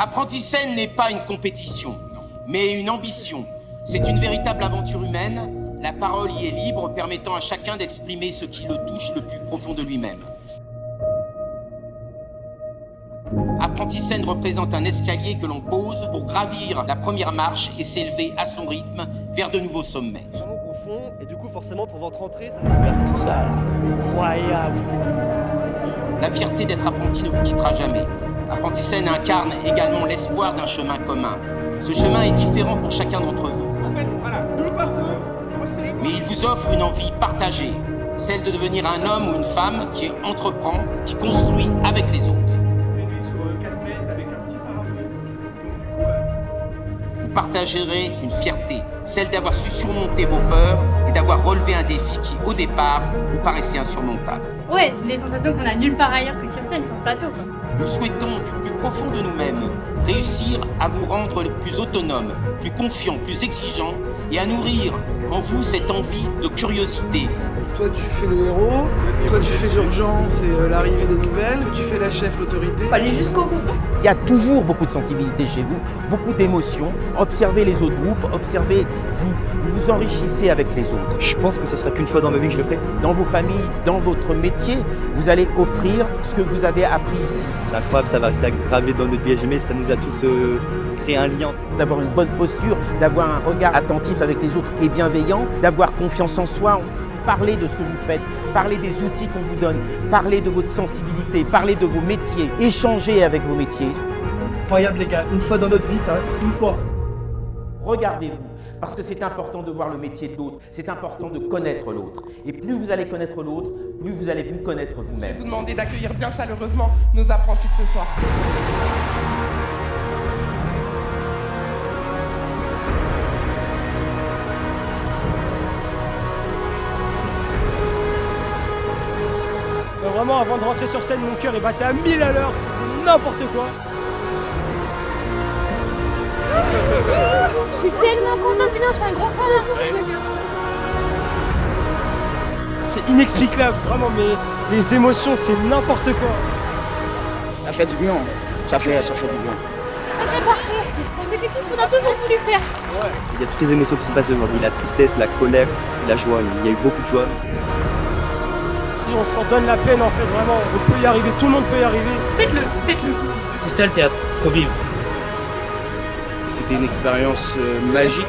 Apprenti Scène n'est pas une compétition, mais une ambition. C'est une véritable aventure humaine. La parole y est libre, permettant à chacun d'exprimer ce qui le touche le plus profond de lui-même. Apprenti Scène représente un escalier que l'on pose pour gravir la première marche et s'élever à son rythme vers de nouveaux sommets. Au fond, et du coup forcément pour votre entrée, ça tout ça, c'est incroyable. La fierté d'être apprenti ne vous quittera jamais. Apprenti Scène incarne également l'espoir d'un chemin commun. Ce chemin est différent pour chacun d'entre vous. En fait, voilà, deux par deux, Mais il vous offre une envie partagée, celle de devenir un homme ou une femme qui entreprend, qui construit avec les autres. sur 4 mètres avec un petit parapluie. Vous partagerez une fierté, celle d'avoir su surmonter vos peurs et d'avoir relevé un défi qui, au départ, vous paraissait insurmontable. Ouais, c'est des sensations qu'on a nulle part ailleurs que sur scène, sur le plateau, quoi. Nous souhaitons, du plus profond de nous-mêmes, réussir à vous rendre plus autonome, plus confiant, plus exigeant et à nourrir en vous cette envie de curiosité. Toi tu fais le héros, toi tu fais l'urgence et l'arrivée des nouvelles, toi tu fais la chef, l'autorité. Faut aller jusqu'au bout. Il y a toujours beaucoup de sensibilité chez vous, beaucoup d'émotions. Observez les autres groupes, observez vous. Vous vous enrichissez avec les autres. Je pense que ça sera qu'une fois dans ma vie que je le ferai. Dans vos familles, dans votre métier, vous allez offrir ce que vous avez appris ici. C'est incroyable, ça va rester gravé dans notre vie à jamais, ça nous a tous créé un lien. D'avoir une bonne posture, d'avoir un regard attentif avec les autres et bienveillant, d'avoir confiance en soi. Parlez de ce que vous faites, parlez des outils qu'on vous donne, parlez de votre sensibilité, parlez de vos métiers, échangez avec vos métiers. Incroyable les gars, une fois dans notre vie, ça reste une fois. Regardez-vous, parce que c'est important de voir le métier de l'autre, c'est important de connaître l'autre. Et plus vous allez connaître l'autre, plus vous allez vous connaître vous-même. Vous demander d'accueillir bien chaleureusement nos apprentis de ce soir. Vraiment, avant de rentrer sur scène, mon cœur est battu à 1000 à l'heure, c'était n'importe quoi. Je suis tellement contente, putain, je fais un grand câlin. C'est inexplicable, vraiment, mais les émotions, c'est n'importe quoi. Ça fait du bien, ça fait du bien. C'est parfait. C'était tout ce qu'on a toujours voulu faire. Il y a toutes les émotions qui se passent aujourd'hui, la tristesse, la colère, la joie, il y a eu beaucoup de joie. Si on s'en donne la peine, en fait, vraiment, on peut y arriver, tout le monde peut y arriver. Faites-le, faites-le. C'est ça le théâtre, faut vivre. C'était une expérience magique.